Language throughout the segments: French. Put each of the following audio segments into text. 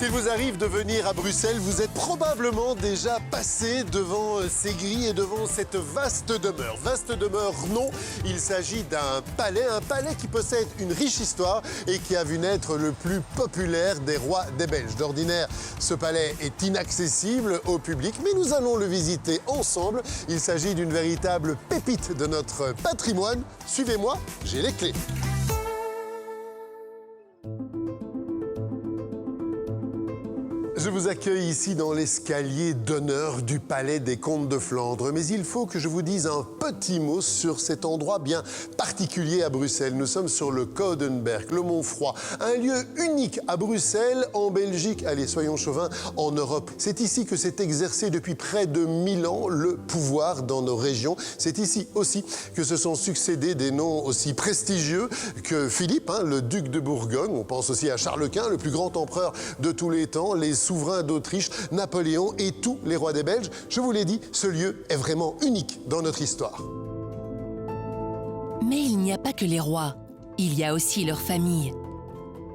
S'il vous arrive de venir à Bruxelles, vous êtes probablement déjà passé devant ces grilles et devant cette vaste demeure. Vaste demeure, non, il s'agit d'un palais qui possède une riche histoire et qui a vu naître le plus populaire des rois des Belges. D'ordinaire, ce palais est inaccessible au public, mais nous allons le visiter ensemble. Il s'agit d'une véritable pépite de notre patrimoine. Suivez-moi, j'ai les clés. Je vous accueille ici dans l'escalier d'honneur du Palais des Comtes de Flandre. Mais il faut que je vous dise un petit mot sur cet endroit bien particulier à Bruxelles. Nous sommes sur le Coudenberg, le Mont Froid, un lieu unique à Bruxelles, en Belgique, allez, soyons chauvins, en Europe. C'est ici que s'est exercé depuis près de 1000 ans le pouvoir dans nos régions. C'est ici aussi que se sont succédés des noms aussi prestigieux que Philippe, le duc de Bourgogne. On pense aussi à Charles Quint, le plus grand empereur de tous les temps, les souverains d'Autriche, Napoléon et tous les rois des Belges. Je vous l'ai dit, ce lieu est vraiment unique dans notre histoire. Mais il n'y a pas que les rois, il y a aussi leur famille.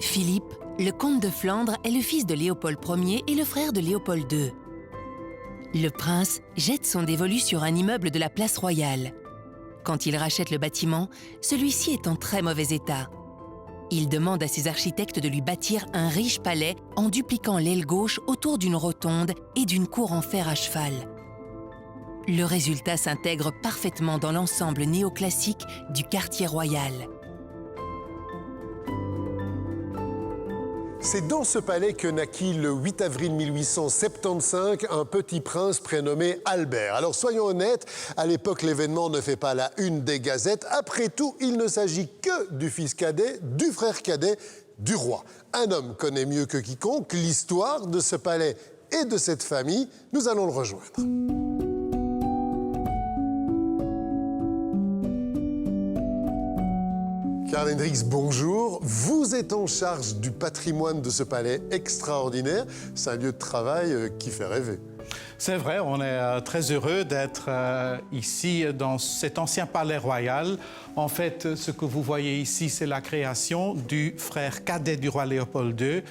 Philippe, le comte de Flandre, est le fils de Léopold Ier et le frère de Léopold II. Le prince jette son dévolu sur un immeuble de la place royale. Quand il rachète le bâtiment, celui-ci est en très mauvais état. Il demande à ses architectes de lui bâtir un riche palais en dupliquant l'aile gauche autour d'une rotonde et d'une cour en fer à cheval. Le résultat s'intègre parfaitement dans l'ensemble néoclassique du quartier royal. C'est dans ce palais que naquit le 8 avril 1875 un petit prince prénommé Albert. Alors soyons honnêtes, à l'époque l'événement ne fait pas la une des gazettes. Après tout, il ne s'agit que du fils cadet, du frère cadet, du roi. Un homme connaît mieux que quiconque l'histoire de ce palais et de cette famille. Nous allons le rejoindre. Karl Hendricks, bonjour. Vous êtes en charge du patrimoine de ce palais extraordinaire. C'est un lieu de travail qui fait rêver. C'est vrai, on est très heureux d'être ici dans cet ancien palais royal. En fait, ce que vous voyez ici, c'est la création du frère cadet du roi Léopold II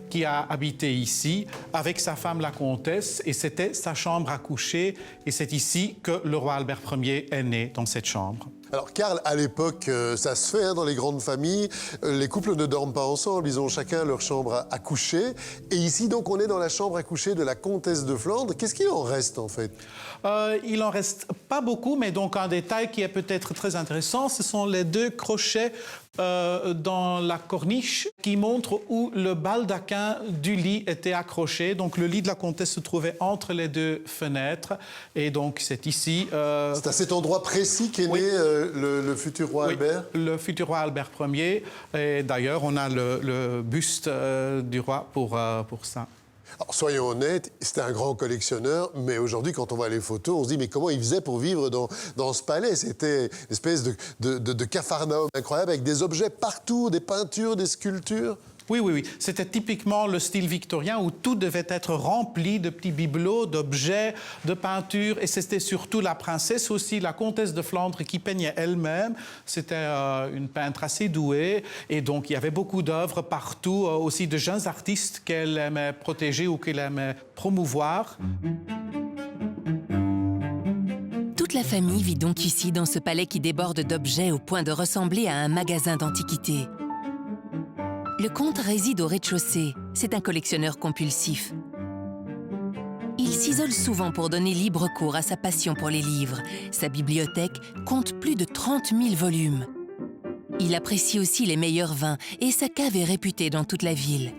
qui a habité ici avec sa femme la comtesse et c'était sa chambre à coucher et c'est ici que le roi Albert Ier est né, dans cette chambre. Alors Karl, à l'époque, ça se fait dans les grandes familles, les couples ne dorment pas ensemble, ils ont chacun leur chambre à coucher. Et ici, donc, on est dans la chambre à coucher de la comtesse de Flandre. Qu'est-ce qu'il en reste, en fait? Il en reste pas beaucoup, mais donc un détail qui est peut-être très intéressant, ce sont les deux crochets dans la corniche qui montrent où le baldaquin du lit était accroché. Donc le lit de la comtesse se trouvait entre les deux fenêtres. Et donc c'est ici... C'est à cet endroit précis qu'est né le futur roi Albert? Le futur roi Albert Ier. Et d'ailleurs, on a le buste du roi pour ça. Alors, soyons honnêtes, c'était un grand collectionneur, mais aujourd'hui, quand on voit les photos, on se dit, mais comment il faisait pour vivre dans ce palais? C'était une espèce de capharnaüm incroyable, avec des objets partout, des peintures, des sculptures. Oui. C'était typiquement le style victorien où tout devait être rempli de petits bibelots, d'objets, de peintures. Et c'était surtout la princesse aussi, la comtesse de Flandre, qui peignait elle-même. C'était une peintre assez douée. Et donc, il y avait beaucoup d'œuvres partout, aussi de jeunes artistes qu'elle aimait protéger ou qu'elle aimait promouvoir. Toute la famille vit donc ici, dans ce palais qui déborde d'objets au point de ressembler à un magasin d'antiquités. Le comte réside au rez-de-chaussée. C'est un collectionneur compulsif. Il s'isole souvent pour donner libre cours à sa passion pour les livres. Sa bibliothèque compte plus de 30 000 volumes. Il apprécie aussi les meilleurs vins et sa cave est réputée dans toute la ville.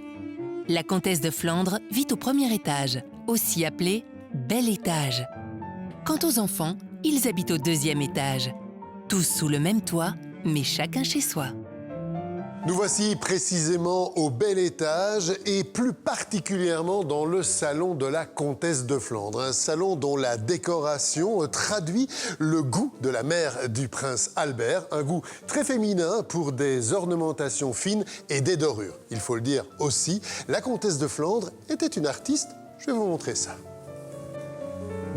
La comtesse de Flandre vit au premier étage, aussi appelé « bel étage ». Quant aux enfants, ils habitent au deuxième étage. Tous sous le même toit, mais chacun chez soi. Nous voici précisément au bel étage et plus particulièrement dans le salon de la comtesse de Flandre. Un salon dont la décoration traduit le goût de la mère du prince Albert. Un goût très féminin pour des ornementations fines et des dorures. Il faut le dire aussi, la comtesse de Flandre était une artiste. Je vais vous montrer ça.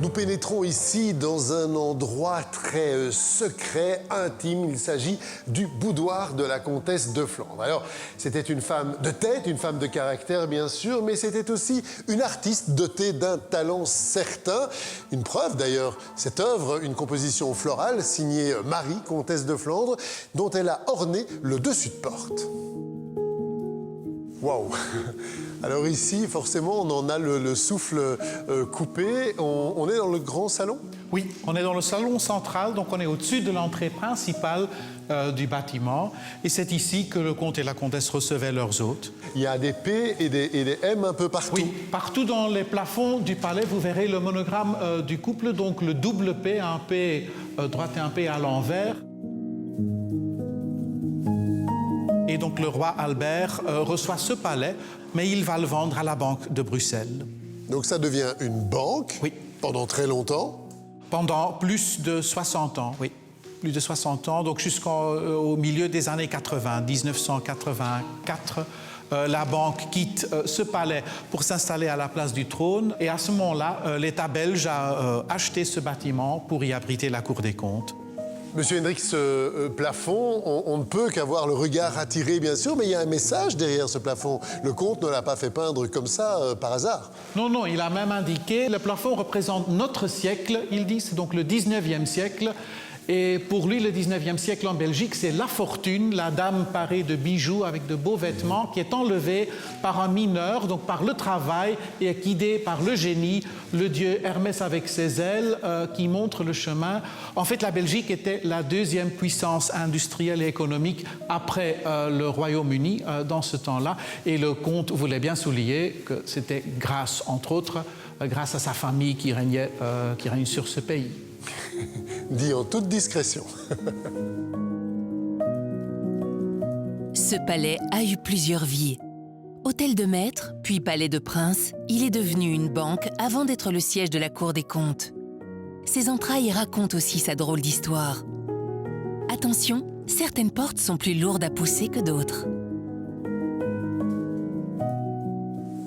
Nous pénétrons ici dans un endroit très secret, intime. Il s'agit du boudoir de la comtesse de Flandre. Alors, c'était une femme de tête, une femme de caractère, bien sûr, mais c'était aussi une artiste dotée d'un talent certain. Une preuve, d'ailleurs, cette œuvre, une composition florale signée Marie, comtesse de Flandre, dont elle a orné le dessus de porte. Waouh! Alors ici, forcément, on en a le souffle coupé. On est dans le grand salon? Oui, on est dans le salon central, donc on est au-dessus de l'entrée principale du bâtiment. Et c'est ici que le comte et la comtesse recevaient leurs hôtes. Il y a des P et des M un peu partout. Oui, partout dans les plafonds du palais, vous verrez le monogramme du couple, donc le double P, un P droite et un P à l'envers. Et donc le roi Albert reçoit ce palais, mais il va le vendre à la Banque de Bruxelles. Donc ça devient une banque, oui, pendant très longtemps. Pendant plus de 60 ans, oui. Plus de 60 ans, donc jusqu'au milieu des années 80, 1984. La banque quitte ce palais pour s'installer à la place du trône. Et à ce moment-là, l'État belge a acheté ce bâtiment pour y abriter la Cour des comptes. Monsieur Hendrick, ce plafond, on ne peut qu'avoir le regard attiré, bien sûr, mais il y a un message derrière ce plafond. Le comte ne l'a pas fait peindre comme ça, par hasard. Non, non, il a même indiqué, le plafond représente notre siècle, il dit, c'est donc le 19e siècle. Et pour lui, le 19e siècle en Belgique, c'est la fortune, la dame parée de bijoux avec de beaux vêtements, qui est enlevée par un mineur, donc par le travail, et est guidée par le génie, le dieu Hermès avec ses ailes, qui montre le chemin. En fait, la Belgique était la deuxième puissance industrielle et économique après le Royaume-Uni dans ce temps-là. Et le comte voulait bien souligner que c'était grâce, entre autres, grâce à sa famille qui règne sur ce pays. Dit en toute discrétion. Ce palais a eu plusieurs vies. Hôtel de maître, puis palais de prince, il est devenu une banque avant d'être le siège de la Cour des comptes. Ses entrailles racontent aussi sa drôle d'histoire. Attention, certaines portes sont plus lourdes à pousser que d'autres.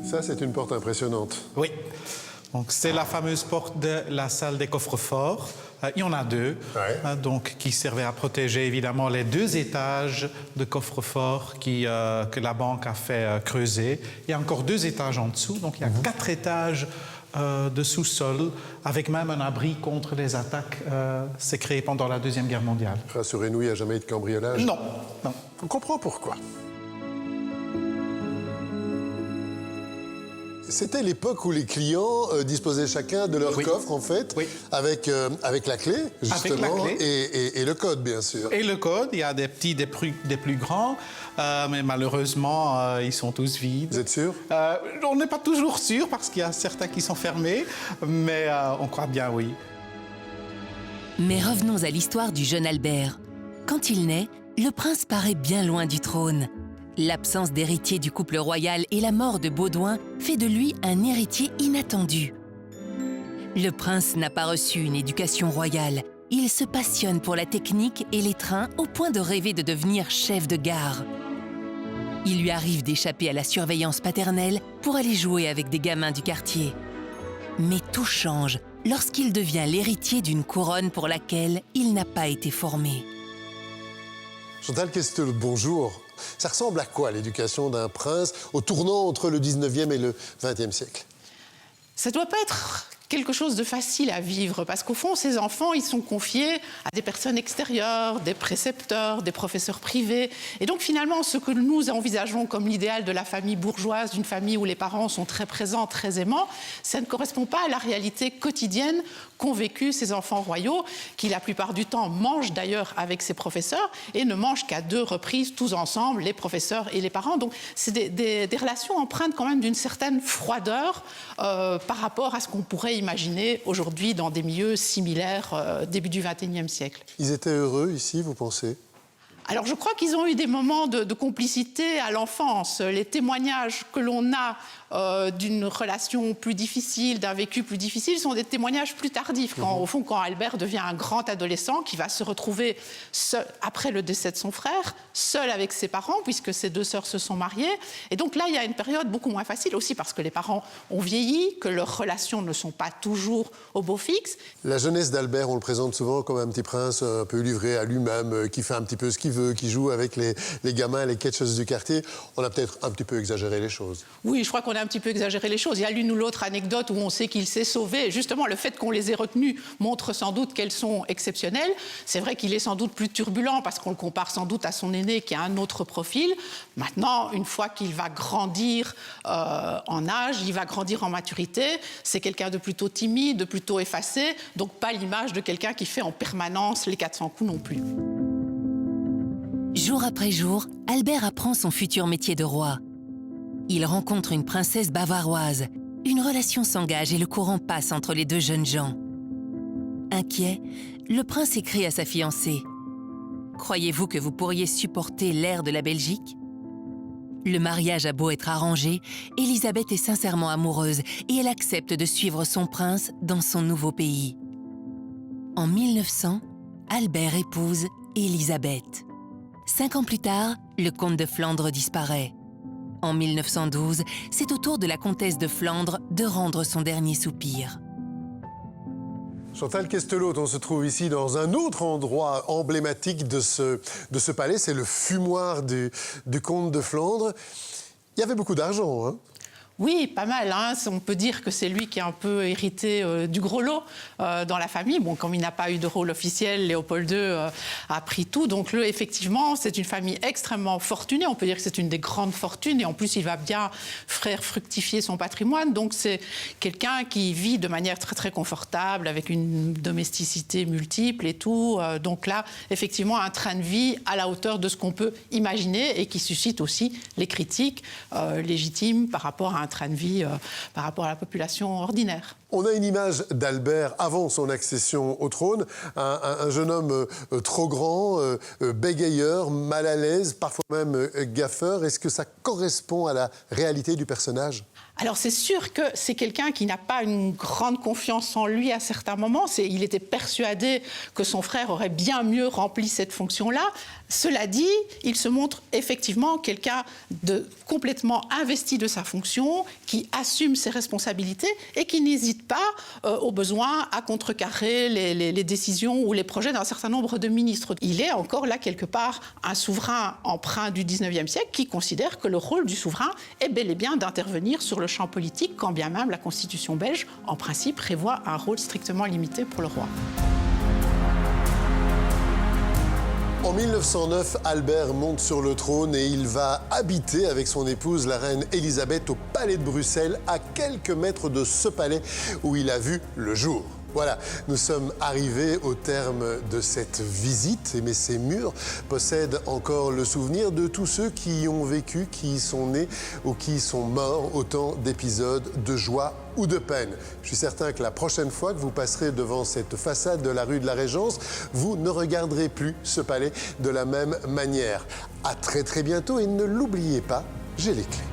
Ça, c'est une porte impressionnante. Oui. Donc, c'est la fameuse porte de la salle des coffres-forts. Il y en a deux, ouais. Donc, qui servaient à protéger évidemment les 2 étages de coffres-forts que la banque a fait creuser. Il y a encore 2 étages en dessous, donc il y a 4 étages de sous-sol, avec même un abri contre les attaques. C'est créé pendant la Deuxième Guerre mondiale. Rassurez-nous, il n'y a jamais eu de cambriolage? Non, non. On comprend pourquoi. C'était l'époque où les clients disposaient chacun de leur coffre, en fait, avec la clé, justement, avec la clé. Et le code, bien sûr. Et le code, il y a des petits, des plus grands, mais malheureusement, ils sont tous vides. Vous êtes sûr? On n'est pas toujours sûr, parce qu'il y a certains qui sont fermés, mais on croit bien, oui. Mais revenons à l'histoire du jeune Albert. Quand il naît, le prince paraît bien loin du trône. L'absence d'héritier du couple royal et la mort de Baudouin fait de lui un héritier inattendu. Le prince n'a pas reçu une éducation royale. Il se passionne pour la technique et les trains au point de rêver de devenir chef de gare. Il lui arrive d'échapper à la surveillance paternelle pour aller jouer avec des gamins du quartier. Mais tout change lorsqu'il devient l'héritier d'une couronne pour laquelle il n'a pas été formé. Chantal Questel, bonjour. Ça ressemble à quoi l'éducation d'un prince au tournant entre le 19e et le 20e siècle? Ça ne doit pas être quelque chose de facile à vivre, parce qu'au fond, ces enfants, ils sont confiés à des personnes extérieures, des précepteurs, des professeurs privés. Et donc, finalement, ce que nous envisageons comme l'idéal de la famille bourgeoise, d'une famille où les parents sont très présents, très aimants, ça ne correspond pas à la réalité quotidienne qu'ont vécu ces enfants royaux, qui, la plupart du temps, mangent d'ailleurs avec ces professeurs et ne mangent qu'à 2 reprises, tous ensemble, les professeurs et les parents. Donc, c'est des relations empreintes quand même d'une certaine froideur par rapport à ce qu'on pourrait imaginer aujourd'hui dans des milieux similaires début du XXIe siècle. Ils étaient heureux ici, vous pensez? Alors je crois qu'ils ont eu des moments de complicité à l'enfance. Les témoignages que l'on a d'une relation plus difficile, d'un vécu plus difficile, sont des témoignages plus tardifs. Au fond, quand Albert devient un grand adolescent, qui va se retrouver seul, après le décès de son frère, seul avec ses parents, puisque ses deux sœurs se sont mariées. Et donc là, il y a une période beaucoup moins facile, aussi parce que les parents ont vieilli, que leurs relations ne sont pas toujours au beau fixe. La jeunesse d'Albert, on le présente souvent comme un petit prince un peu livré à lui-même, qui fait un petit peu ce qu'il veut, qui joue avec les gamins, les catcheuses du quartier. On a peut-être un petit peu exagéré les choses. Oui, je crois qu'on a un petit peu exagéré les choses. Il y a l'une ou l'autre anecdote où on sait qu'il s'est sauvé. Et justement, le fait qu'on les ait retenues montre sans doute qu'elles sont exceptionnelles. C'est vrai qu'il est sans doute plus turbulent parce qu'on le compare sans doute à son aîné qui a un autre profil. Maintenant, une fois qu'il va grandir en âge, il va grandir en maturité. C'est quelqu'un de plutôt timide, de plutôt effacé, donc pas l'image de quelqu'un qui fait en permanence les 400 coups non plus. Jour après jour, Albert apprend son futur métier de roi. Il rencontre une princesse bavaroise. Une relation s'engage et le courant passe entre les deux jeunes gens. Inquiet, le prince écrit à sa fiancée. « Croyez-vous que vous pourriez supporter l'air de la Belgique ?» Le mariage a beau être arrangé, Élisabeth est sincèrement amoureuse et elle accepte de suivre son prince dans son nouveau pays. En 1900, Albert épouse Élisabeth. 5 ans plus tard, le comte de Flandre disparaît. En 1912, c'est au tour de la comtesse de Flandre de rendre son dernier soupir. Chantal Questelot, on se trouve ici dans un autre endroit emblématique de ce palais, c'est le fumoir du comte de Flandre. Il y avait beaucoup d'argent, hein? Oui, pas mal. Hein. On peut dire que c'est lui qui a un peu hérité du gros lot dans la famille. Bon, comme il n'a pas eu de rôle officiel, Léopold II a pris tout. Donc, effectivement, c'est une famille extrêmement fortunée. On peut dire que c'est une des grandes fortunes. Et en plus, il va bien faire fructifier son patrimoine. Donc, c'est quelqu'un qui vit de manière très, très confortable, avec une domesticité multiple et tout. Donc là, effectivement, un train de vie à la hauteur de ce qu'on peut imaginer et qui suscite aussi les critiques légitimes par rapport à un train de vie par rapport à la population ordinaire. On a une image d'Albert avant son accession au trône, un jeune homme trop grand, bégayeur, mal à l'aise, parfois même gaffeur. Est-ce que ça correspond à la réalité du personnage ? Alors c'est sûr que c'est quelqu'un qui n'a pas une grande confiance en lui à certains moments. Il était persuadé que son frère aurait bien mieux rempli cette fonction-là. Cela dit, il se montre effectivement quelqu'un de complètement investi de sa fonction, qui assume ses responsabilités et qui n'hésite pas au besoin à contrecarrer les décisions ou les projets d'un certain nombre de ministres. Il est encore là quelque part un souverain emprunt du 19e siècle qui considère que le rôle du souverain est bel et bien d'intervenir sur le champ politique, quand bien même la Constitution belge, en principe, prévoit un rôle strictement limité pour le roi. En 1909, Albert monte sur le trône et il va habiter avec son épouse, la reine Élisabeth, au palais de Bruxelles, à quelques mètres de ce palais où il a vu le jour. Voilà, nous sommes arrivés au terme de cette visite, mais ces murs possèdent encore le souvenir de tous ceux qui y ont vécu, qui y sont nés ou qui y sont morts, autant d'épisodes de joie ou de peine. Je suis certain que la prochaine fois que vous passerez devant cette façade de la rue de la Régence, vous ne regarderez plus ce palais de la même manière. À très très bientôt et ne l'oubliez pas, j'ai les clés.